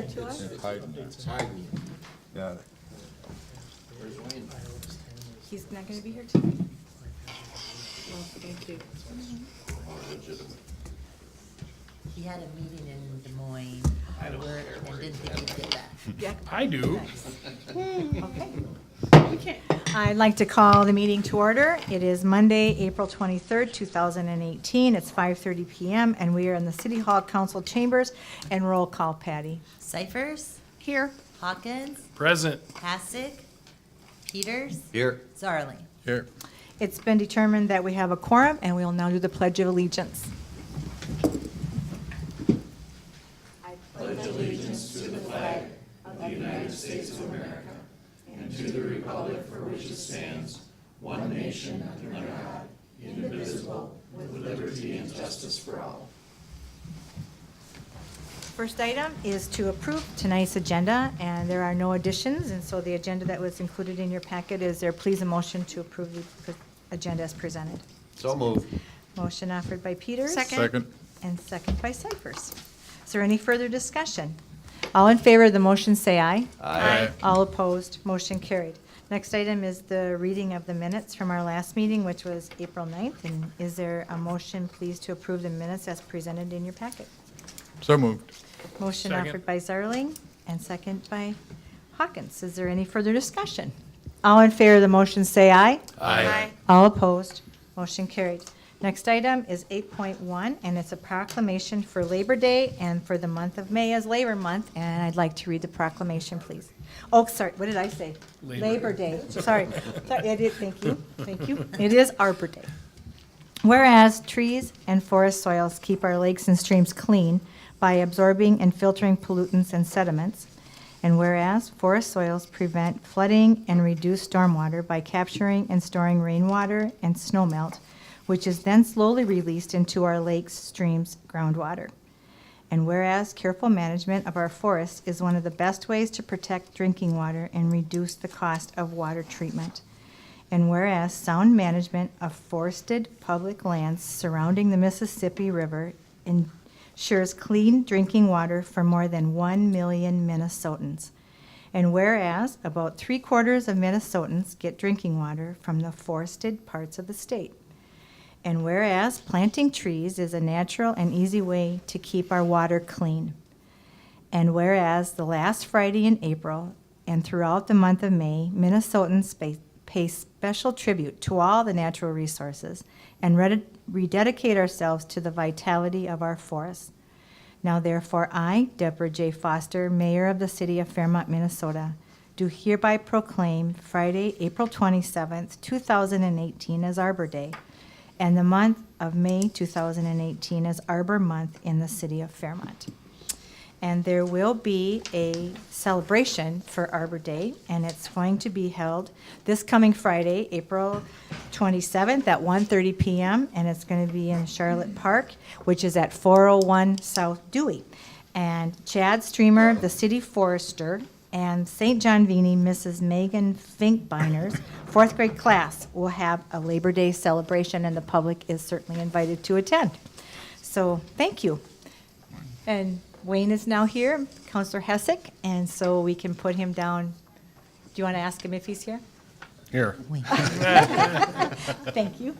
closer to us? It's hiding there. It's hiding. Yeah. Where's Wayne? He's not going to be here tonight. Well, thank you. More legitimate. He had a meeting in Des Moines at work and didn't think he'd get back. Yeah. I do. Okay. I'd like to call the meeting to order. It is Monday, April 23rd, 2018. It's 5:30 PM, and we are in the City Hall Council Chambers. And roll call, Patty. Cyphers, Here. Hawkins, Present. Hassick, Peters, Here. Zarling. Here. It's been determined that we have a quorum, and we will now do the Pledge of Allegiance. First item is to approve tonight's agenda, and there are no additions, and so the agenda that was included in your packet is there. Please a motion to approve the agenda as presented. So moved. Motion offered by Peters. Second. And second by Cyphers. Is there any further discussion? All in favor of the motion, say aye. Aye. All opposed, motion carried. Next item is the reading of the minutes from our last meeting, which was April 9th. And is there a motion, please, to approve the minutes as presented in your packet? So moved. Motion Second. offered by Zarling and second by Hawkins. Is there any further discussion? All in favor of the motion, say aye. Aye. All opposed, motion carried. Next item is 8.1, and it's a proclamation for Labor Day and for the month of May as Labor Month, and I'd like to read the proclamation, please. Oh, sorry, what did I say? Labor Day, sorry. Thank you. It is Arbor Day. Whereas trees and forest soils keep our lakes and streams clean by absorbing and filtering pollutants and sediments, and whereas forest soils prevent flooding and reduce stormwater by capturing and storing rainwater and snowmelt, which is then slowly released into our lakes, streams, groundwater. And whereas careful management of our forests is one of the best ways to protect drinking water and reduce the cost of water treatment. And whereas sound management of forested public lands surrounding the Mississippi River ensures clean drinking water for more than 1 million Minnesotans. And whereas about 3/4 of Minnesotans get drinking water from the forested parts of the state. And whereas planting trees is a natural and easy way to keep our water clean. And whereas the last Friday in April and throughout the month of May, Minnesotans pay special tribute to all the natural resources and rededicate ourselves to the vitality of our forests. Now therefore I, Deborah J. Foster, Mayor of the City of Fairmont, Minnesota, do hereby proclaim Friday, April 27th, 2018 as Arbor Day, and the month of May 2018 as Arbor Month in the City of Fairmont. And there will be a celebration for Arbor Day, and it's going to be held this coming Friday, April 27th at 1:30 p.m., and it's going to be in Charlotte Park, which is at 401 South Dewey. And Chad Streamer, the city forester, and St. John Vini, Mrs. Megan Finkbeiner's fourth grade class will have a Labor Day celebration, and the public is certainly invited to attend. So thank you. And Wayne is now here, Counselor Hessick, and so we can put him down. Do you want to ask him if he's here? Here. Thank you.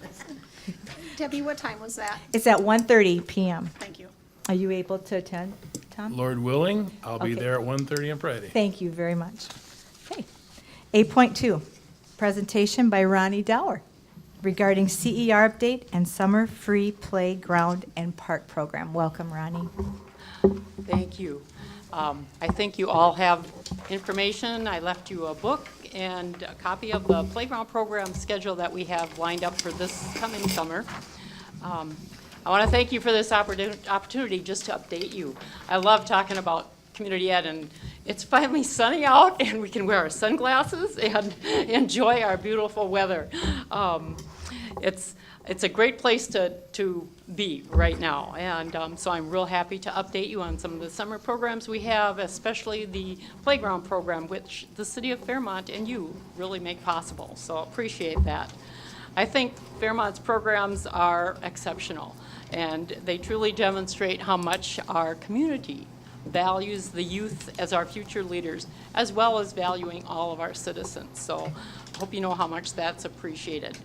Debbie, what time was that? It's at 1:30 p.m. Thank you. Are you able to attend, Tom? Lord willing, I'll be Okay. there at 1:30 on Friday. Thank you very much. Okay. 8.2, presentation by Ronnie Dower regarding CER update and summer free playground and park program. Welcome, Ronnie. Thank you. I think you all have information. I left you a book and a copy of the playground program schedule that we have lined up for this coming summer. I want to thank you for this opportunity just to update you. I love talking about community ed, and it's finally sunny out and we can wear our sunglasses and enjoy our beautiful weather. It's a great place to be right now, and so I'm real happy to update you on some of the summer programs we have, especially the playground program, which the City of Fairmont and you really make possible, so appreciate that. I think Fairmont's programs are exceptional, and they truly demonstrate how much our community values the youth as our future leaders, as well as valuing all of our citizens. So I hope you know how much that's appreciated.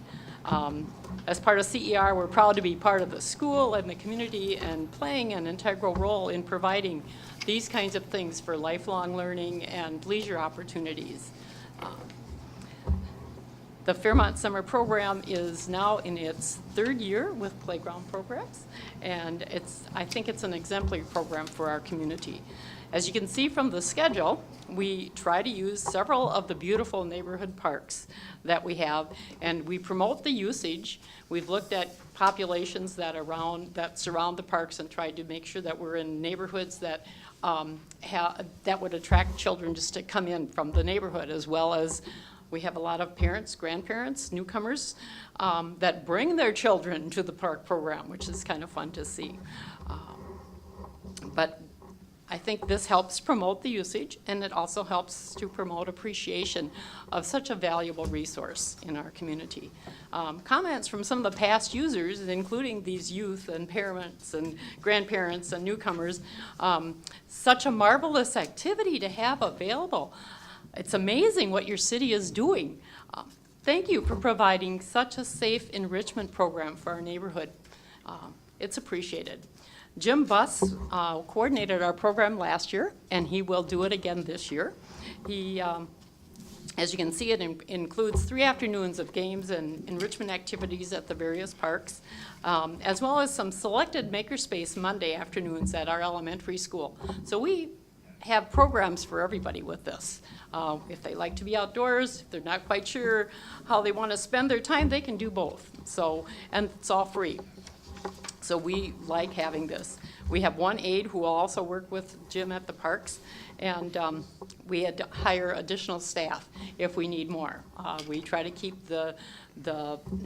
As part of CER, we're proud to be part of the school and the community and playing an integral role in providing these kinds of things for lifelong learning and leisure opportunities. The Fairmont Summer Program is now in its third year with playground programs, and I think it's an exemplary program for our community. As you can see from the schedule, we try to use several of the beautiful neighborhood parks that we have, and we promote the usage. We've looked at populations that surround the parks and tried to make sure that we're in neighborhoods that that would attract children just to come in from the neighborhood, as well as we have a lot of parents, grandparents, newcomers that bring their children to the park program, which is kind of fun to see. But I think this helps promote the usage, and it also helps to promote appreciation of such a valuable resource in our community. Comments from some of the past users, including these youth and parents and grandparents and newcomers, such a marvelous activity to have available. It's amazing what your city is doing. Thank you for providing such a safe enrichment program for our neighborhood. It's appreciated. Jim Buss coordinated our program last year, and he will do it again this year. He, as you can see, it includes 3 afternoons of games and enrichment activities at the various parks, as well as some selected makerspace Monday afternoons at our elementary school. So we have programs for everybody with this. If they like to be outdoors, if they're not quite sure how they want to spend their time, they can do both. So, and it's all free. So we like having this. We have one aide who will also work with Jim at the parks, and we had to hire additional staff if we need more. We try to keep the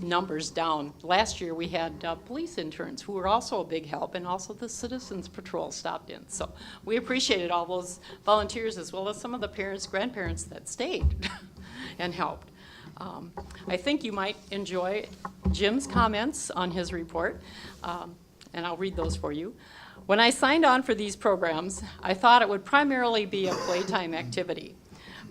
numbers down. Last year we had police interns who were also a big help, and also the Citizens Patrol stopped in. So we appreciated all those volunteers, as well as some of the parents, grandparents that stayed and helped. I think you might enjoy Jim's comments on his report, and I'll read those for you. When I signed on for these programs, I thought it would primarily be a playtime activity,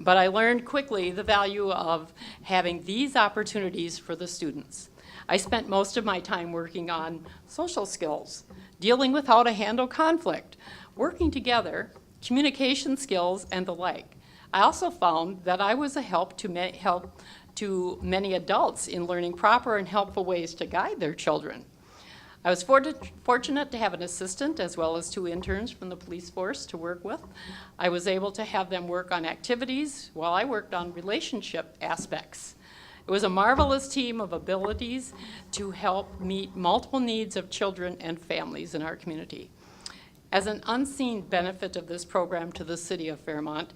but I learned quickly the value of having these opportunities for the students. I spent most of my time working on social skills, dealing with how to handle conflict, working together, communication skills, and the like. I also found that I was a help to many adults in learning proper and helpful ways to guide their children. I was fortunate to have an assistant as well as 2 interns from the police force to work with. I was able to have them work on activities while I worked on relationship aspects. It was a marvelous team of abilities to help meet multiple needs of children and families in our community. As an unseen benefit of this program to the city of Fairmont,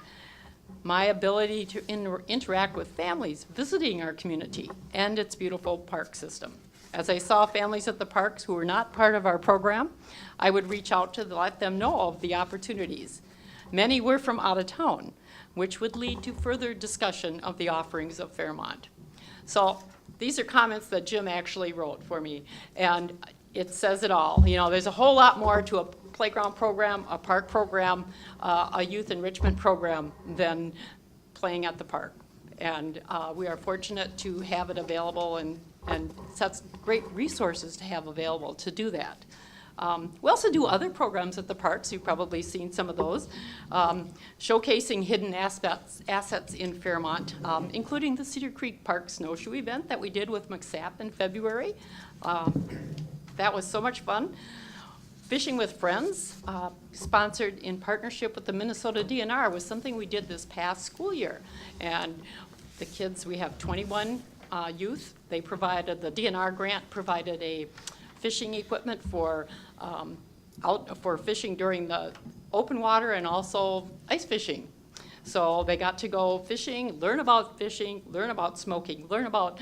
my ability to interact with families visiting our community and its beautiful park system. As I saw families at the parks who were not part of our program, I would reach out to let them know of the opportunities. Many were from out of town, which would lead to further discussion of the offerings of Fairmont. So these are comments that Jim actually wrote for me, and it says it all. You know, there's a whole lot more to a playground program, a park program, a youth enrichment program than playing at the park. And we are fortunate to have it available, and such great resources to have available to do that. We also do other programs at the parks. You've probably seen some of those, showcasing hidden assets in Fairmont, including the Cedar Creek Park Snowshoe event that we did with McSap in February. That was so much fun. Fishing with Friends, sponsored in partnership with the Minnesota DNR, was something we did this past school year. And the kids, we have 21 youth. They provided, the DNR grant provided a fishing equipment for fishing during the open water and also ice fishing. So they got to go fishing, learn about smoking, learn about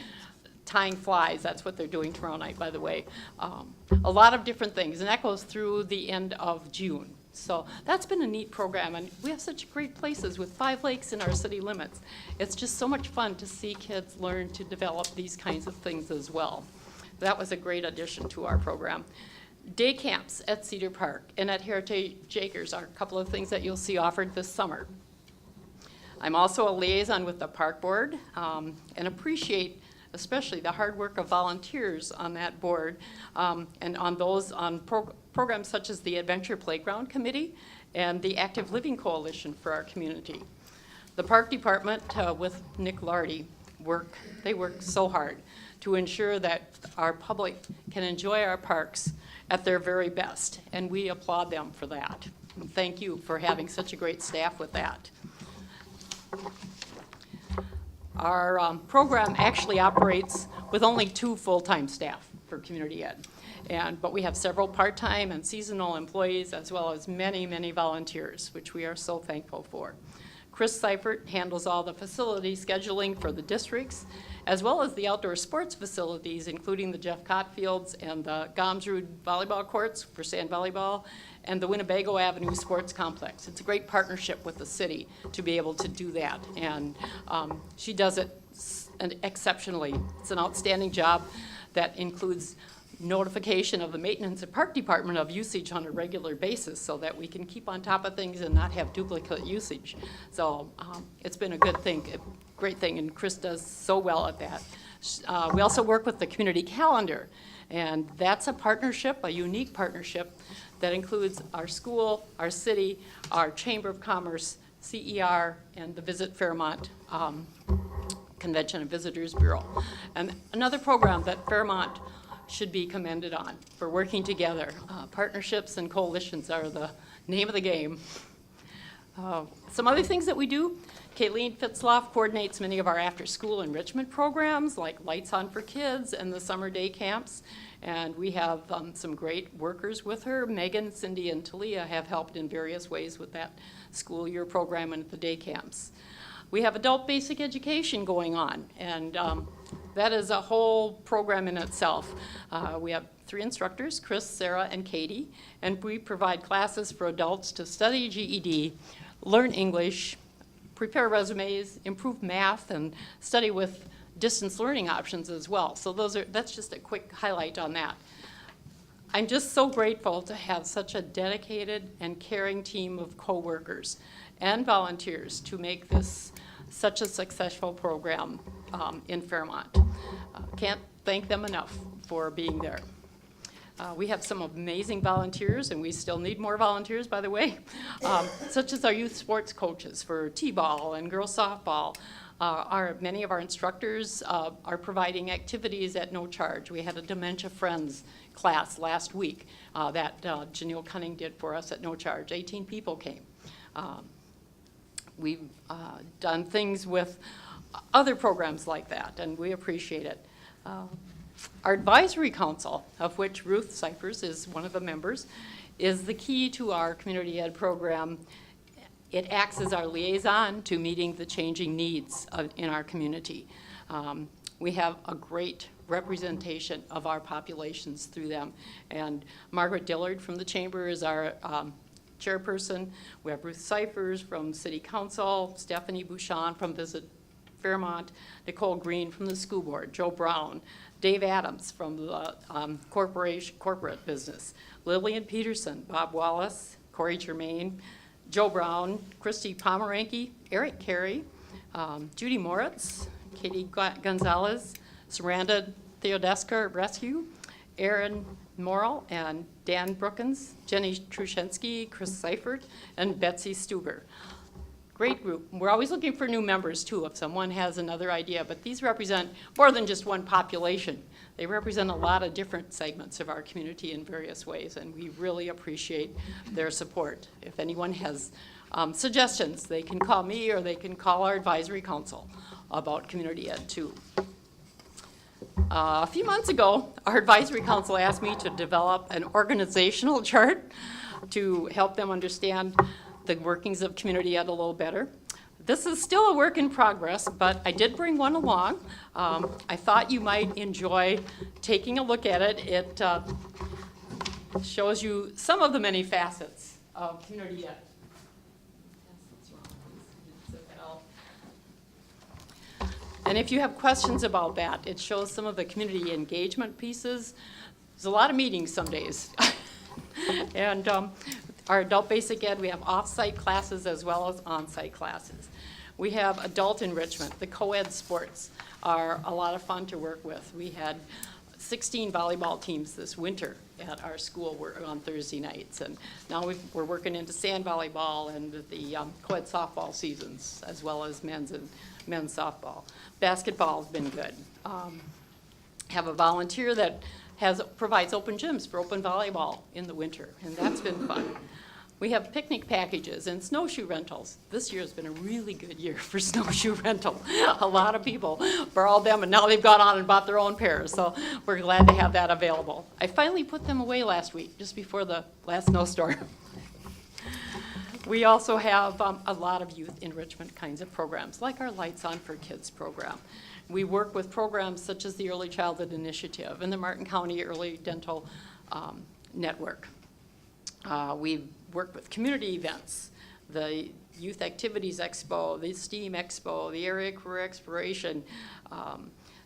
tying flies. That's what they're doing tomorrow night, by the way. A lot of different things, and that goes through the end of June. So that's been a neat program, and we have such great places with 5 lakes in our city limits. It's just so much fun to see kids learn to develop these kinds of things as well. That was a great addition to our program. Day camps at Cedar Park and at Heritage Acres are a couple of things that you'll see offered this summer. I'm also a liaison with the Park Board and appreciate especially the hard work of volunteers on that board and on those on programs such as the Adventure Playground Committee and the Active Living Coalition for our community. The Park Department with Nick Lardy they work so hard to ensure that our public can enjoy our parks at their very best, and we applaud them for that. And thank you for having such a great staff with that. Our program actually operates with only 2 full-time staff for community ed, but we have several part-time and seasonal employees as well as many, many volunteers, which we are so thankful for. Chris Seifert handles all the facility scheduling for the districts, as well as the outdoor sports facilities, including the Jeff Cott Fields and the Gomsrud volleyball courts for sand volleyball, and the Winnebago Avenue Sports Complex. It's a great partnership with the city to be able to do that, and she does it exceptionally. It's an outstanding job that includes notification of the maintenance and park department of usage on a regular basis so that we can keep on top of things and not have duplicate usage. So it's been a good thing, a great thing, and Chris does so well at that. We also work with the community calendar, and that's a partnership, a unique partnership that includes our school, our city, our Chamber of Commerce, CER, and the Visit Fairmont Convention and Visitors Bureau. And another program that Fairmont should be commended on for working together. Partnerships and coalitions are the name of the game. Some other things that we do, Kayleen Fitzloff coordinates many of our after-school enrichment programs like Lights On for Kids and the summer day camps. And we have some great workers with her. Megan, Cindy, and Talia have helped in various ways with that school year program and the day camps. We have adult basic education going on, and that is a whole program in itself. We have 3 instructors, Chris, Sarah, and Katie, and we provide classes for adults to study GED, learn English, prepare resumes, improve math, and study with distance learning options as well. So that's just a quick highlight on that. I'm just so grateful to have such a dedicated and caring team of coworkers and volunteers to make this such a successful program in Fairmont. Can't thank them enough for being there. We have some amazing volunteers, and we still need more volunteers, by the way, such as our youth sports coaches for t-ball and girls softball. Many of our instructors are providing activities at no charge. We had a Dementia Friends class last week that Janelle Cunning did for us at no charge. 18 people came. We've done things with other programs like that, and we appreciate it. Our advisory council, of which Ruth Cyphers is one of the members, is the key to our community ed program. It acts as our liaison to meeting the changing needs in our community. We have a great representation of our populations through them, and Margaret Dillard from the Chamber is our chairperson. We have Ruth Cyphers from City Council, Stephanie Bouchon from Visit Fairmont, Nicole Green from the School Board, Joe Brown, Dave Adams from the corporate business, Lillian Peterson, Bob Wallace, Corey Germain, Joe Brown, Christy Pomeranke, Eric Carey, Judy Moritz, Katie Gonzalez, Saranda Theodeska Rescue, Aaron Morrill, and Dan Brookins, Jenny Trushensky, Chris Seifert, and Betsy Stuber. Great group. We're always looking for new members, too, if someone has another idea, but these represent more than just one population. They represent a lot of different segments of our community in various ways, and we really appreciate their support. If anyone has suggestions, they can call me or they can call our advisory council about community ed, too. A few months ago, our advisory council asked me to develop an organizational chart to help them understand the workings of community ed a little better. This is still a work in progress, but I did bring one along. I thought you might enjoy taking a look at it. It shows you some of the many facets of community ed. And if you have questions about that, it shows some of the community engagement pieces, There's a lot of meetings some days. And our adult basic ed, we have off-site classes as well as on-site classes. We have adult enrichment. The co-ed sports are a lot of fun to work with. We had 16 volleyball teams this winter at our school on Thursday nights. And now we're working into sand volleyball and the co-ed softball seasons, as well as men's softball. Basketball has been good. Have a volunteer that provides open gyms for open volleyball in the winter, and that's been fun. We have picnic packages and snowshoe rentals. This year has been a really good year for snowshoe rental. A lot of people borrowed them, and now they've gone on and bought their own pairs, so we're glad to have that available. I finally put them away last week, just before the last snowstorm. We also have a lot of youth enrichment kinds of programs, like our Lights On for Kids program. We work with programs such as the Early Childhood Initiative and the Martin County Early Dental Network. We work with community events, the Youth Activities Expo, the STEAM Expo, the Area Career Exploration,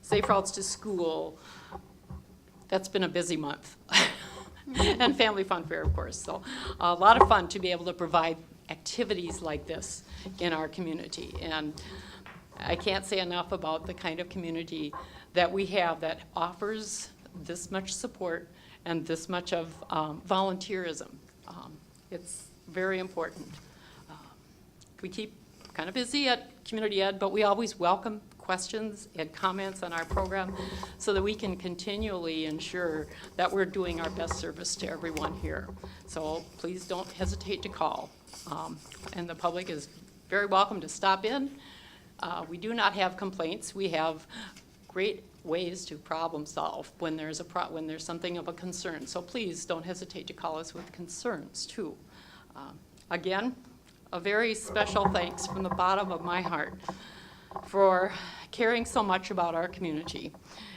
Safe Routes to School. That's been a busy month. And Family Fun Fair, of course. So a lot of fun to be able to provide activities like this in our community. And I can't say enough about the kind of community that we have that offers this much support and this much of volunteerism. It's very important. We keep kind of busy at Community Ed, but we always welcome questions and comments on our program so that we can continually ensure that we're doing our best service to everyone here. So please don't hesitate to call. And the public is very welcome to stop in. We do not have complaints. We have great ways to problem solve when there's when there's something of a concern. So please don't hesitate to call us with concerns too. Again, a very special thanks from the bottom of my heart for caring so much about our community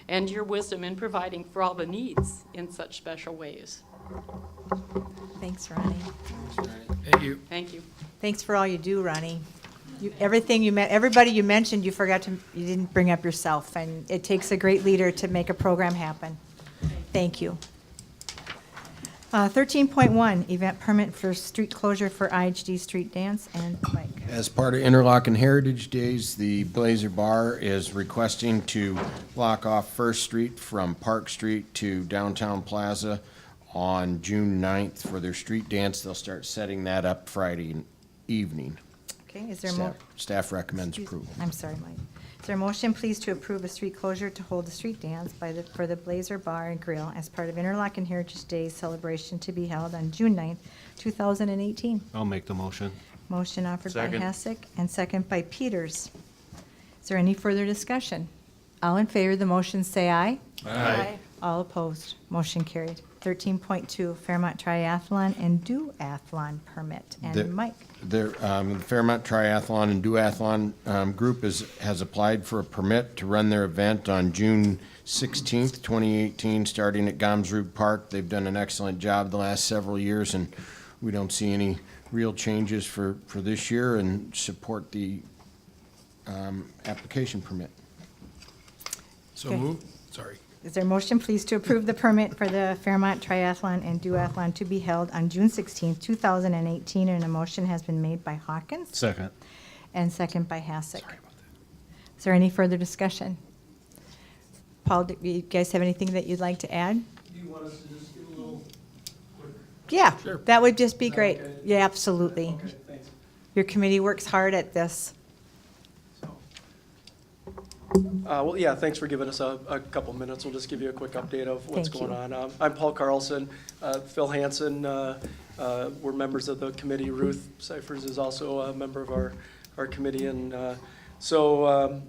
and your wisdom in providing for all the needs in such special ways. Thanks, Ronnie. Thank you. Thank you. Thanks for all you do, Ronnie. Everybody you mentioned, you didn't bring up yourself, and it takes a great leader to make a program happen. Thank you. 13.1, event permit for street closure for IHD Street Dance, and Mike. As part of Interlochen Heritage Days, the Blazer Bar is requesting to block off First Street from Park Street to Downtown Plaza on June 9th for their street dance. They'll start setting that up Friday evening. Okay, is there more? Staff recommends approval. I'm sorry, Mike. Is there a motion, please, to approve a street closure to hold a street dance for the Blazer Bar and Grill as part of Interlochen Heritage Days celebration to be held on June 9th, 2018? I'll make the motion. Motion offered by Second. Hassick and second by Peters. Is there any further discussion? All in favor of the motion, say aye. Aye. All opposed, motion carried. 13.2, Fairmont Triathlon and Duathlon permit. The- And Mike, The Fairmont Triathlon and Duathlon group has applied for a permit to run their event on June 16th, 2018, starting at Gomsrud Park. They've done an excellent job the last several years, and we don't see any real changes for this year and support the application permit. So Okay. moved. Sorry. is there a motion, please, to approve the permit for the Fairmont Triathlon and Duathlon to be held on June 16th, 2018? And a motion has been made by Hawkins Second. and second by Hassick. Is there any further discussion? Paul, do you guys have anything that you'd like to add? Do you want us to just give a little quick? Yeah, Sure. that would just be Is that great. okay? Yeah, absolutely. Okay, thanks. Your committee works hard at this. So, well, yeah, thanks for giving us a couple minutes. We'll just give you a quick update of what's Thank you. going on. I'm Paul Carlson, Phil Hansen, we're members of the committee. Ruth Cyphers is also a member of our committee. And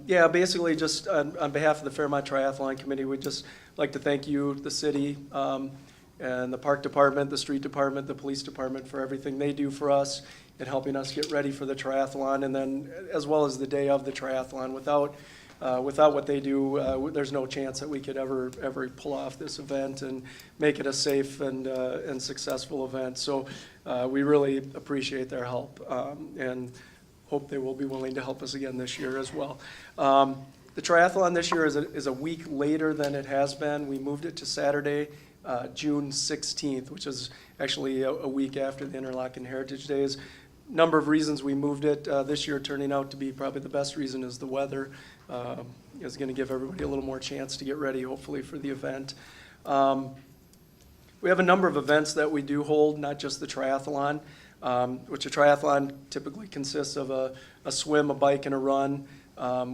yeah, basically just on behalf of the Fairmont Triathlon Committee, we'd just like to thank you, the city, and the park department, the street department, the police department for everything they do for us in helping us get ready for the triathlon, and then as well as the day of the triathlon. Without what they do, there's no chance that we could ever pull off this event and make it a safe and successful event. So we really appreciate their help and hope they will be willing to help us again this year as well. The triathlon this year is a week later than it has been. We moved it to Saturday June 16th, which is actually a week after the Interlochen Heritage Days. Number of reasons we moved it. This year turning out to be probably the best reason is the weather. Is going to give everybody a little more chance to get ready, hopefully, for the event. We have a number of events that we do hold, not just the triathlon, which a triathlon typically consists of a swim, a bike, and a run,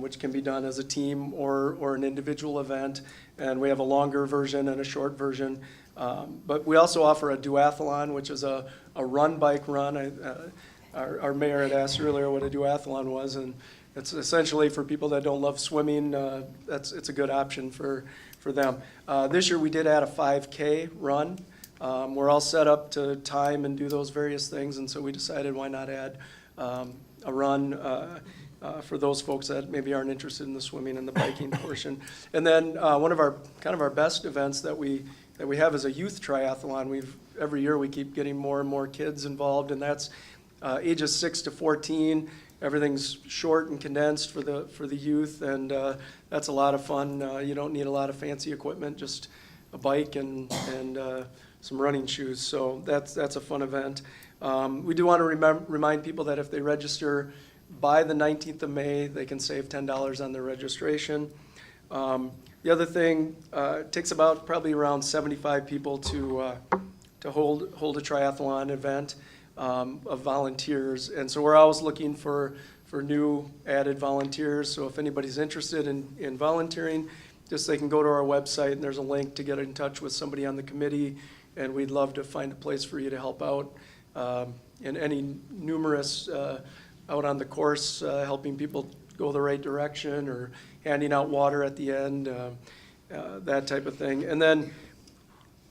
which can be done as a team or an individual event. And we have a longer version and a short version. But we also offer a duathlon, which is a run, bike, run. Our mayor had asked earlier what a duathlon was, and it's essentially for people that don't love swimming. It's a good option for them. This year we did add a 5K run. We're all set up to time and do those various things, and so we decided why not add a run for those folks that maybe aren't interested in the swimming and the biking portion. And then one of our best events that we have is a youth triathlon. Every year we keep getting more and more kids involved, and that's ages 6 to 14. Everything's short and condensed for the youth, and that's a lot of fun. You don't need a lot of fancy equipment, just a bike and some running shoes. So that's a fun event. We do want to remind people that if they register by the 19th of May, they can save $10 on their registration. The other thing, it takes about probably around 75 people to hold a triathlon event. Of volunteers, and so we're always looking for new added volunteers. So if anybody's interested in volunteering, just they can go to our website and there's a link to get in touch with somebody on the committee, and we'd love to find a place for you to help out. And any numerous out on the course, helping people go the right direction or handing out water at the end, that type of thing. And then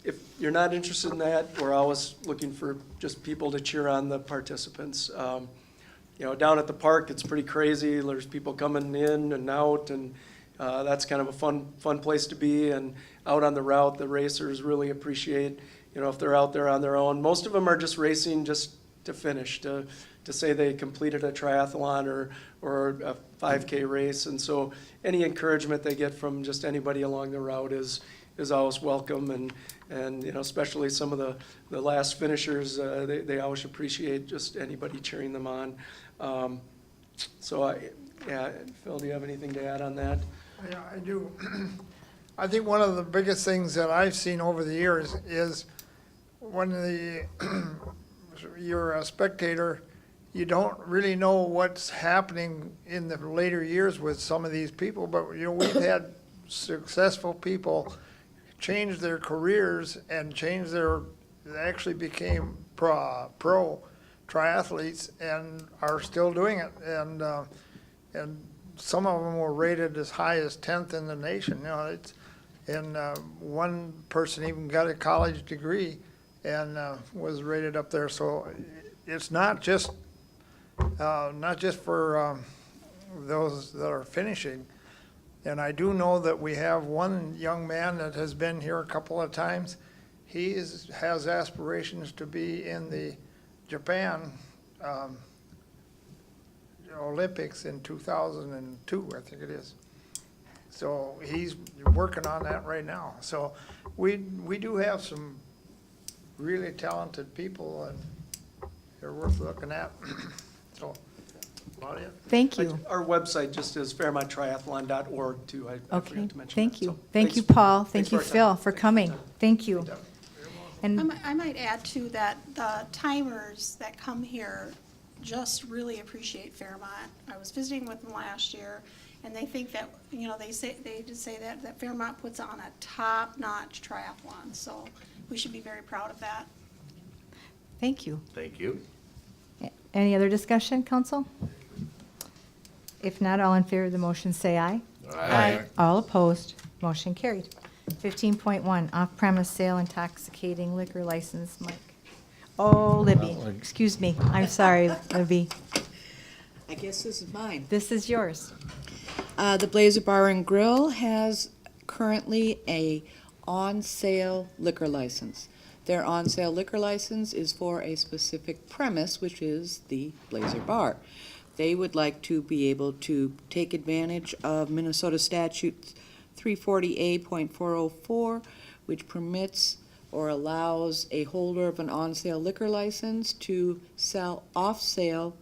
if you're not interested in that, we're always looking for just people to cheer on the participants. Down at the park, it's pretty crazy. There's people coming in and out, and that's kind of a fun place to be. And out on the route, the racers really appreciate, if they're out there on their own. Most of them are just racing just to finish, to say they completed a triathlon or a 5K race. And so any encouragement they get from just anybody along the route is always welcome, and especially some of the last finishers, they always appreciate just anybody cheering them on. Phil, do you have anything to add on that? Yeah, I do. I think one of the biggest things that I've seen over the years is when you're a spectator, you don't really know what's happening in the later years with some of these people, but we've had successful people change their careers and they actually became pro triathletes and are still doing it. And some of them were rated as high as 10th in the nation. One person even got a college degree and was rated up there. So it's not just for those that are finishing. And I do know that we have one young man that has been here a couple of times. He has aspirations to be in the Japan Olympics in 2002, I think it is. So he's working on that right now. So we do have some really talented people, and they're worth looking at. So. Thank you. Our website just is fairmonttriathlon.org too. I Okay, forgot to mention thank that. you. So, Thank you, thanks. Paul. Thanks Thank you, for our time. Phil, for Thanks coming. your time. Thank you. And I might add too that the timers that come here just really appreciate Fairmont. I was visiting with them last year, and they think that, they just say that Fairmont puts on a top-notch triathlon. So we should be very proud of that. thank you. Thank you. Any other discussion, council? If not, all in favor of the motion, say aye. Aye. All opposed, motion carried. 15.1, off-premise sale intoxicating liquor license, Mike. Oh, Libby, excuse me, I'm sorry, Libby. I guess this is mine. This is yours. The Blazer Bar and Grill has currently a on-sale liquor license. Their on-sale liquor license is for a specific premise, which is the Blazer Bar. They would like to be able to take advantage of Minnesota Statute 340A.404, which permits or allows a holder of an on-sale liquor license to sell off-sale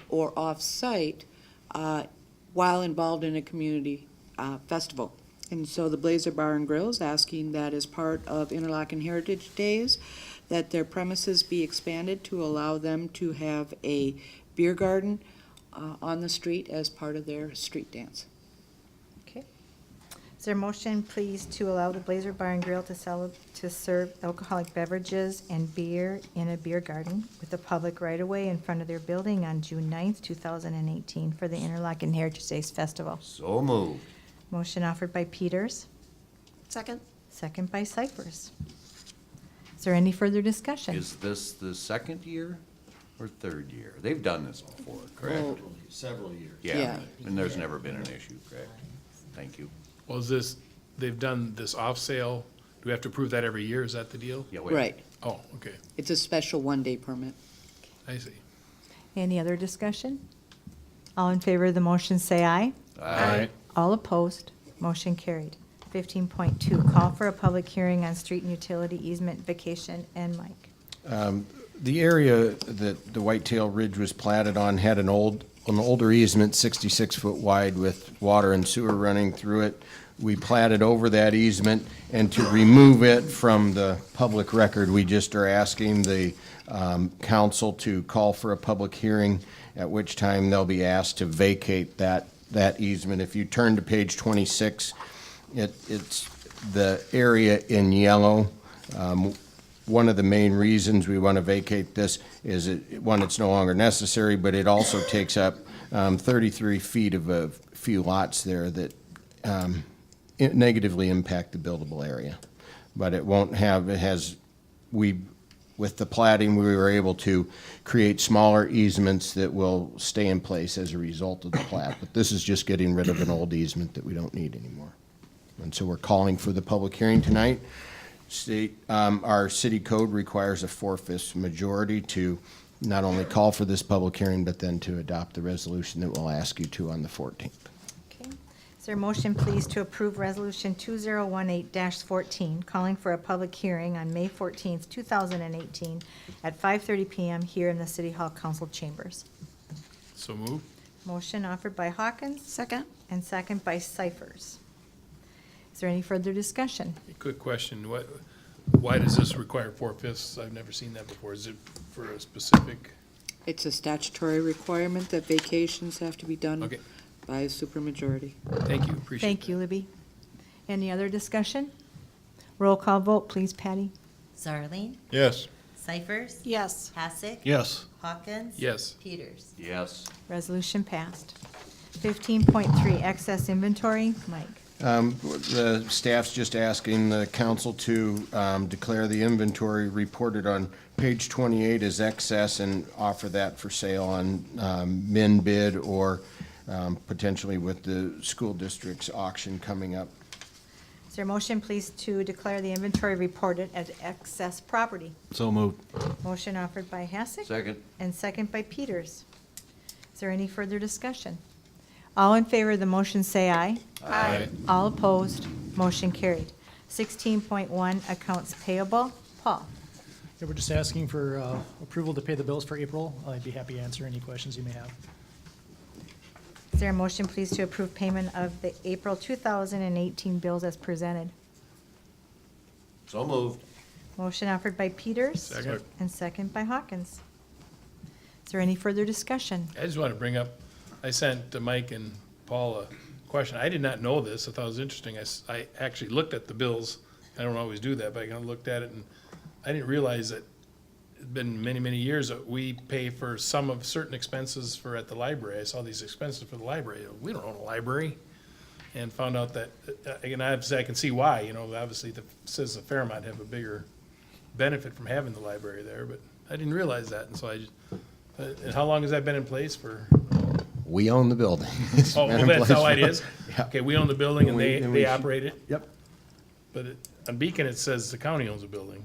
or off-site while involved in a community festival. And so the Blazer Bar and Grill is asking that as part of Interlochen Heritage Days, that their premises be expanded to allow them to have a beer garden on the street as part of their street dance. Okay. Is there a motion, please, to allow the Blazer Bar and Grill to serve alcoholic beverages and beer in a beer garden with a public right-of-way in front of their building on June 9th, 2018 for the Interlochen Heritage Days Festival? So moved. Motion offered by Peters, Second? second by Cyphers. Is there any further discussion? Is this the second year or third year? They've done this before, correct? Oh. Several years. Yeah. And there's never been an issue, correct? Thank you. well, is this, they've done this off-sale, do we have to approve that every year? Is that the deal? Yeah, wait. Right. Oh, okay, It's a special one-day permit. I see. Any other discussion? All in favor of the motion, say aye. Aye. All opposed, motion carried. 15.2, call for a public hearing on street and utility easement vacation. And Mike. The area that the Whitetail Ridge was platted on had an older easement, 66-foot wide, with water and sewer running through it. We platted over that easement, and to remove it from the public record, we just are asking the council to call for a public hearing, at which time they'll be asked to vacate that easement. If you turn to page 26, it's the area in yellow. One of the main reasons we want to vacate this is, one, it's no longer necessary, but it also takes up 33 feet of a few lots there that negatively impact the buildable area. But it won't have, with the platting, we were able to create smaller easements that will stay in place as a result of the plat. But this is just getting rid of an old easement that we don't need anymore. And so we're calling for the public hearing tonight. Our city code requires a 4/5 majority to not only call for this public hearing, but then to adopt the resolution that we'll ask you to on the 14th. Okay. Is there a motion, please, to approve Resolution 2018-14, calling for a public hearing on May 14th, 2018 at 5:30 PM here in the City Hall Council Chambers? So move? Motion offered by Hawkins Second? and second by Cyphers. Is there any further discussion? A quick question, why does this require 4/5? I've never seen that before. Is it for a specific? It's a statutory requirement that vacations have to be done Okay, by a supermajority. thank you, appreciate that. Thank you, Libby. Any other discussion? Roll call vote, please, Patty. Zarling, Yes. Cyphers, Yes. Hassick, Yes. Hawkins. Yes. Peters. Yes. Resolution passed. 15.3, excess inventory. Mike. The staff's just asking the council to declare the inventory reported on page 28 as excess and offer that for sale on min bid or potentially with the school district's auction coming up. Is there a motion, please, to declare the inventory reported as excess property? So moved. Motion offered by Hassick. Second. And second by Peters. Is there any further discussion? All in favor of the motion, say aye. Aye. All opposed, motion carried. 16.1, accounts payable. Paul. Yeah, we're just asking for approval to pay the bills for April. I'd be happy to answer any questions you may have. Is there a motion, please, to approve payment of the April 2018 bills as presented? So moved. Motion offered by Peters. Second. And second by Hawkins. Is there any further discussion? I just want to bring up, I sent Mike and Paul a question. I did not know this. I thought it was interesting. I actually looked at the bills. I don't always do that, but I kind of looked at it, and I didn't realize that it's been many, many years that we pay for some of certain expenses for at the library. I saw these expenses for the library. We don't own a library. And found out that, again, obviously I can see why, obviously the citizens of Fairmont have a bigger benefit from having the library there, but I didn't realize that. And so and how long has that been in place for? We own the building. It's Oh, been well, in that's place how it for- is? Yeah. Okay, we own the building and And we they should- operate it? Yep. But on Beacon, it says the county owns the building.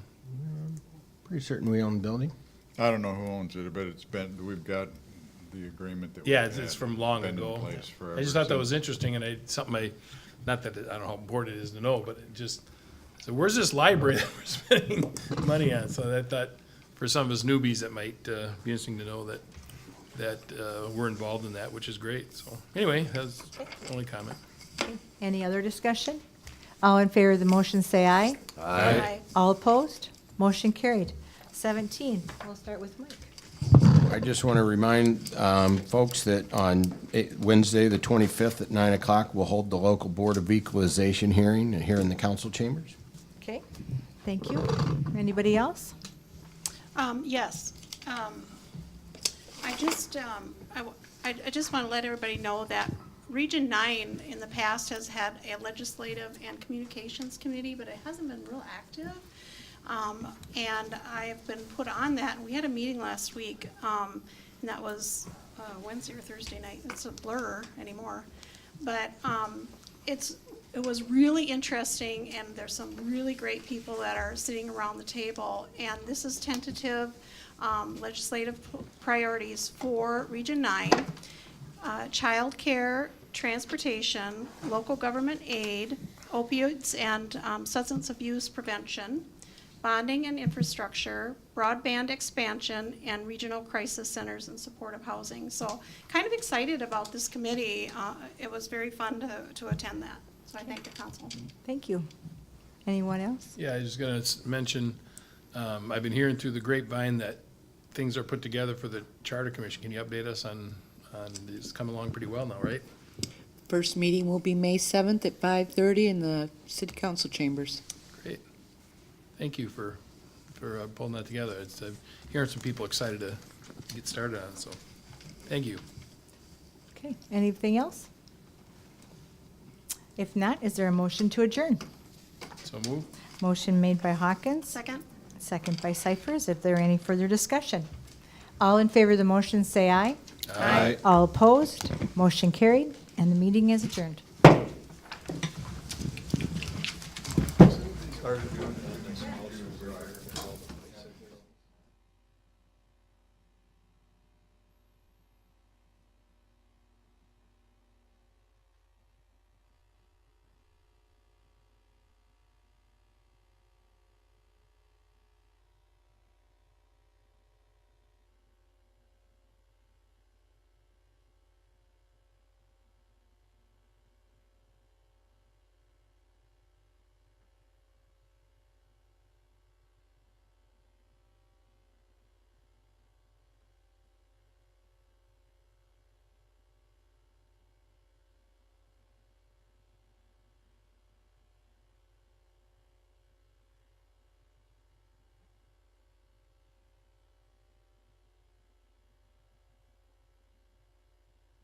Pretty certain we own the building. I don't know who owns it, but we've got the agreement that. Yeah, we've it's had from long been in ago. place forever, I just thought that so- was interesting, and not that, I don't know how important it is to know, but it just, So where's this library that we're spending money on? So I thought for some of us newbies, it might be interesting to know that we're involved in that, which is great. So anyway, that's the only comment. Any other discussion? All in favor of the motion, say aye. Aye. All opposed? Motion carried. 17, we'll start with Mike. I just want to remind folks that on Wednesday, the 25th at 9 o'clock, we'll hold the local Board of Equalization hearing here in the council chambers. Okay, thank you. Anybody else? Yes. I just want to let everybody know that Region 9 in the past has had a legislative and communications committee, but it hasn't been real active. And I've been put on that. We had a meeting last week, and that was Wednesday or Thursday night. It's a blur anymore. But it was really interesting, and there's some really great people that are sitting around the table. And this is tentative legislative priorities for Region 9. Childcare, transportation, local government aid, opioids and substance abuse prevention, bonding and infrastructure, broadband expansion, and regional crisis centers and supportive housing. So kind of excited about this committee. It was very fun to attend that. So I thank the council. Thank you. Anyone else? Yeah, I was gonna mention, I've been hearing through the grapevine that things are put together for the Charter Commission. Can you update us on it's coming along pretty well now, right? First meeting will be May 7th at 5:30 in the city council chambers. Great. Thank you for pulling that together. It's hearing some people excited to get started on it, so thank you. Okay, anything else? If not, is there a motion to adjourn? So move. Motion made by Hawkins, Second? second by Cyphers. If there any further discussion? All in favor of the motion, say aye. Aye. All opposed? Motion carried, and the meeting is adjourned.